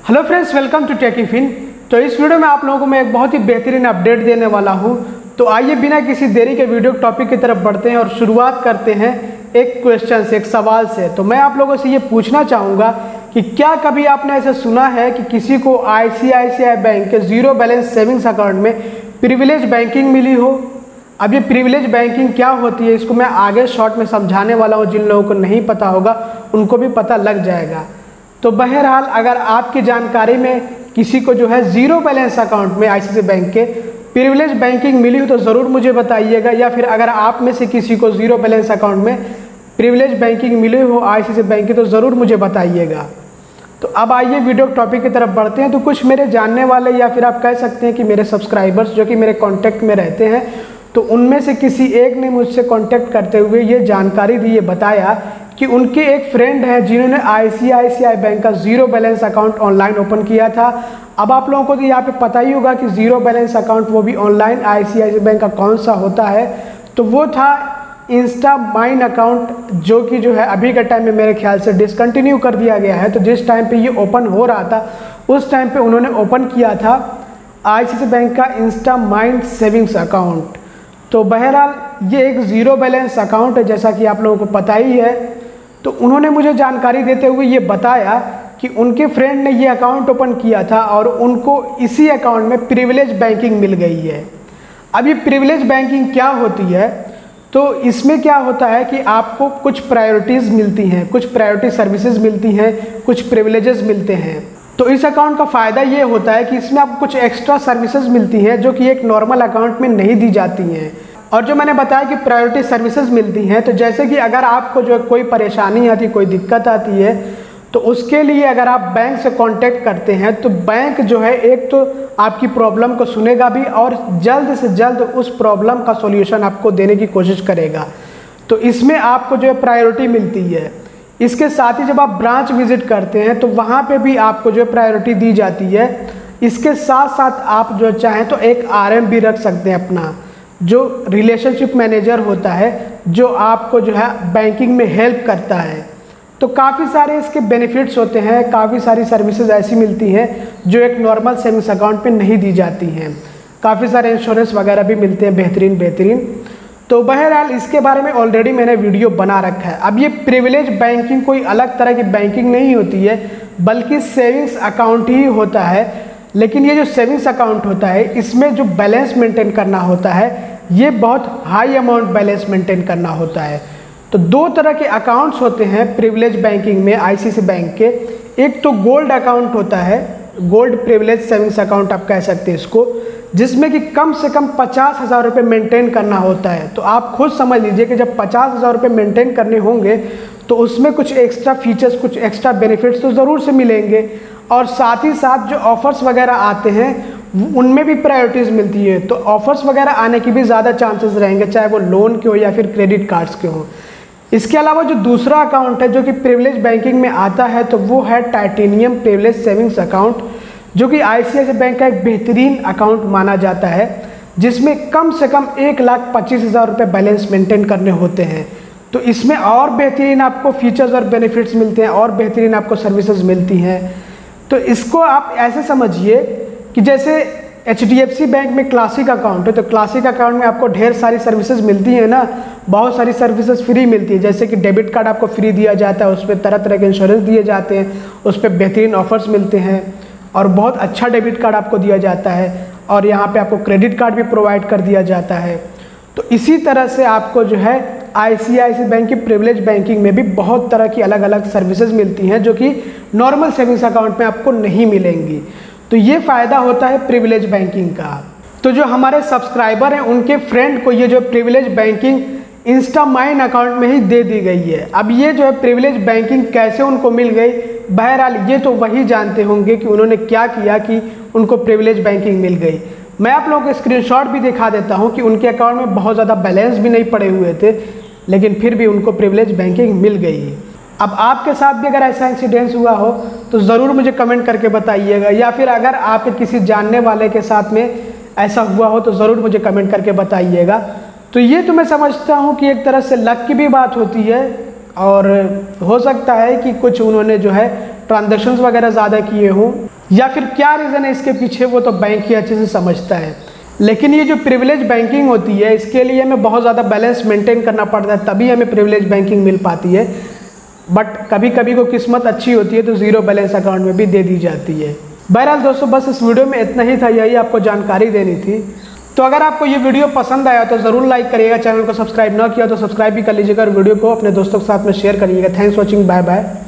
Hello friends, welcome to टेकिफिन। तो इस वीडियो में आप लोगों को मैं एक बहुत ही बेहतरीन अपडेट देने वाला हूं। तो आइए बिना किसी देरी के वीडियो टॉपिक की तरफ बढ़ते हैं और शुरुआत करते हैं एक क्वेश्चन से, एक सवाल से। तो मैं आप लोगों से ये पूछना चाहूँगा कि क्या कभी आपने ऐसा सुना है कि किसी को ICICI बैंक के ज़ीरो बैलेंस सेविंग्स अकाउंट में प्रिविलेज बैंकिंग मिली हो। अब ये प्रिविलेज बैंकिंग क्या होती है इसको मैं आगे शॉर्ट में समझाने वाला हूँ। जिन लोगों को नहीं पता होगा उनको भी पता लग जाएगा। तो बहरहाल अगर आपकी जानकारी में किसी को जो है ज़ीरो बैलेंस अकाउंट में ICICI बैंक के प्रिविलेज बैंकिंग मिली हो तो ज़रूर मुझे बताइएगा, या फिर अगर आप में से किसी को ज़ीरो बैलेंस अकाउंट में प्रिविलेज बैंकिंग मिली हो ICICI बैंक की तो ज़रूर मुझे बताइएगा। तो अब आइए वीडियो टॉपिक की तरफ बढ़ते हैं। तो कुछ मेरे जानने वाले या फिर आप कह सकते हैं कि मेरे सब्सक्राइबर्स जो कि मेरे कॉन्टैक्ट में रहते हैं, तो उनमें से किसी एक ने मुझसे कॉन्टैक्ट करते हुए ये जानकारी दी, ये बताया कि उनके एक फ्रेंड है जिन्होंने ICICI बैंक का zero balance account online open किया था। अब आप लोगों को तो यहाँ पे पता ही होगा कि ज़ीरो बैलेंस अकाउंट वो भी ऑनलाइन ICICI बैंक का कौन सा होता है। तो वो था इंस्टा माइन अकाउंट, जो कि जो है अभी के टाइम में मेरे ख्याल से डिसकंटिन्यू कर दिया गया है। तो जिस टाइम पे ये ओपन हो रहा था उस टाइम पे उन्होंने ओपन किया था ICICI बैंक का इंस्टा माइन सेविंग्स अकाउंट। तो बहरहाल ये एक ज़ीरो बैलेंस अकाउंट है, जैसा कि आप लोगों को पता ही है। तो उन्होंने मुझे जानकारी देते हुए ये बताया कि उनके फ्रेंड ने ये अकाउंट ओपन किया था और उनको इसी अकाउंट में प्रिविलेज बैंकिंग मिल गई है। अब ये प्रिविलेज बैंकिंग क्या होती है, तो इसमें क्या होता है कि आपको कुछ प्रायोरिटीज़ मिलती हैं, कुछ प्रायोरिटी सर्विसेज मिलती हैं, कुछ प्रिविलेजेस मिलते हैं। तो इस अकाउंट का फ़ायदा ये होता है कि इसमें आपको कुछ एक्स्ट्रा सर्विसेज मिलती हैं जो कि एक नॉर्मल अकाउंट में नहीं दी जाती हैं। और जो मैंने बताया कि प्रायोरिटी सर्विसेज मिलती हैं, तो जैसे कि अगर आपको जो कोई परेशानी आती, कोई दिक्कत आती है, तो उसके लिए अगर आप बैंक से कांटेक्ट करते हैं तो बैंक जो है एक तो आपकी प्रॉब्लम को सुनेगा भी और जल्द से जल्द उस प्रॉब्लम का सॉल्यूशन आपको देने की कोशिश करेगा। तो इसमें आपको जो है प्रायोरिटी मिलती है। इसके साथ ही जब आप ब्रांच विजिट करते हैं तो वहाँ पे भी आपको जो है प्रायोरिटी दी जाती है। इसके साथ साथ आप जो चाहें तो एक RM भी रख सकते हैं अपना, जो रिलेशनशिप मैनेजर होता है, जो आपको जो है बैंकिंग में हेल्प करता है। तो काफ़ी सारे इसके बेनिफिट्स होते हैं, काफ़ी सारी सर्विसेज ऐसी मिलती हैं जो एक नॉर्मल सेविंग्स अकाउंट पे नहीं दी जाती हैं। काफ़ी सारे इंश्योरेंस वगैरह भी मिलते हैं बेहतरीन। तो बहरहाल इसके बारे में ऑलरेडी मैंने वीडियो बना रखा है। अब ये प्रिविलेज बैंकिंग कोई अलग तरह की बैंकिंग नहीं होती है, बल्कि सेविंग्स अकाउंट ही होता है। लेकिन ये जो सेविंग्स अकाउंट होता है इसमें जो बैलेंस मेंटेन करना होता है ये बहुत हाई अमाउंट बैलेंस मेंटेन करना होता है। तो दो तरह के अकाउंट्स होते हैं प्रिविलेज बैंकिंग में ICICI बैंक के। एक तो गोल्ड अकाउंट होता है, गोल्ड प्रिविलेज सेविंग्स अकाउंट आप कह सकते हैं इसको, जिसमें कि कम से कम 50,000 रुपये मेंटेन करना होता है। तो आप खुद समझ लीजिए कि जब 50,000 रुपये मेंटेन करने होंगे तो उसमें कुछ एक्स्ट्रा फीचर्स, कुछ एक्स्ट्रा बेनिफिट्स तो ज़रूर से मिलेंगे। और साथ ही साथ जो ऑफ़र्स वगैरह आते हैं उनमें भी प्रायोरिटीज़ मिलती है। तो ऑफ़र्स वगैरह आने की भी ज़्यादा चांसेस रहेंगे, चाहे वो लोन के हो या फिर क्रेडिट कार्ड्स के हों। इसके अलावा जो दूसरा अकाउंट है जो कि प्रिविलेज बैंकिंग में आता है तो वो है टाइटेनियम प्रिविलेज सेविंग्स अकाउंट, जो कि ICICI बैंक का एक बेहतरीन अकाउंट माना जाता है, जिसमें कम से कम 1,25,000 रुपये बैलेंस मेंटेन करने होते हैं। तो इसमें और बेहतरीन आपको फीचर्स और बेनिफिट्स मिलते हैं, और बेहतरीन आपको सर्विसेज मिलती हैं। तो इसको आप ऐसे समझिए कि जैसे HDFC बैंक में क्लासिक अकाउंट है, तो क्लासिक अकाउंट में आपको ढेर सारी सर्विसेज मिलती हैं ना, बहुत सारी सर्विसेज फ्री मिलती है। जैसे कि डेबिट कार्ड आपको फ्री दिया जाता है, उस पर तरह तरह के इंश्योरेंस दिए जाते हैं, उस पर बेहतरीन ऑफर्स मिलते हैं और बहुत अच्छा डेबिट कार्ड आपको दिया जाता है, और यहाँ पे आपको क्रेडिट कार्ड भी प्रोवाइड कर दिया जाता है। तो इसी तरह से आपको जो है ICICI बैंक की प्रिविलेज बैंकिंग में भी बहुत तरह की अलग अलग सर्विसेज मिलती हैं जो कि नॉर्मल सेविंग्स अकाउंट में आपको नहीं मिलेंगी। तो ये फ़ायदा होता है प्रिविलेज बैंकिंग का। तो जो हमारे सब्सक्राइबर हैं उनके फ्रेंड को ये जो privilege banking Insta mine account में ही दे दी गई है। अब ये जो है प्रिविलेज बैंकिंग कैसे उनको मिल गई, बहरहाल ये तो वही जानते होंगे कि उन्होंने क्या किया कि उनको प्रिविलेज बैंकिंग मिल गई। मैं आप लोगों को स्क्रीनशॉट भी दिखा देता हूँ कि उनके अकाउंट में बहुत ज़्यादा बैलेंस भी नहीं पड़े हुए थे, लेकिन फिर भी उनको प्रिविलेज बैंकिंग मिल गई। अब आपके साथ भी अगर ऐसा इंसिडेंस हुआ हो तो ज़रूर मुझे कमेंट करके बताइएगा, या फिर अगर आप किसी जानने वाले के साथ में ऐसा हुआ हो तो ज़रूर मुझे कमेंट करके बताइएगा। तो ये तो मैं समझता हूँ कि एक तरह से लक की भी बात होती है, और हो सकता है कि कुछ उन्होंने जो है ट्रांजैक्शंस वगैरह ज़्यादा किए हों। या फिर क्या रीज़न है इसके पीछे, वो तो बैंक ही अच्छे से समझता है। लेकिन ये जो प्रिविलेज बैंकिंग होती है, इसके लिए हमें बहुत ज़्यादा बैलेंस मेंटेन करना पड़ता है, तभी हमें प्रिविलेज बैंकिंग मिल पाती है। बट कभी कभी को किस्मत अच्छी होती है तो ज़ीरो बैलेंस अकाउंट में भी दे दी जाती है। बहरहाल दोस्तों, बस इस वीडियो में इतना ही था, यही आपको जानकारी देनी थी। तो अगर आपको ये वीडियो पसंद आया तो ज़रूर लाइक करिएगा, चैनल को सब्सक्राइब ना किया तो सब्सक्राइब भी कर लीजिएगा और वीडियो को अपने दोस्तों के साथ में शेयर करिएगा। Thanks watching, bye bye.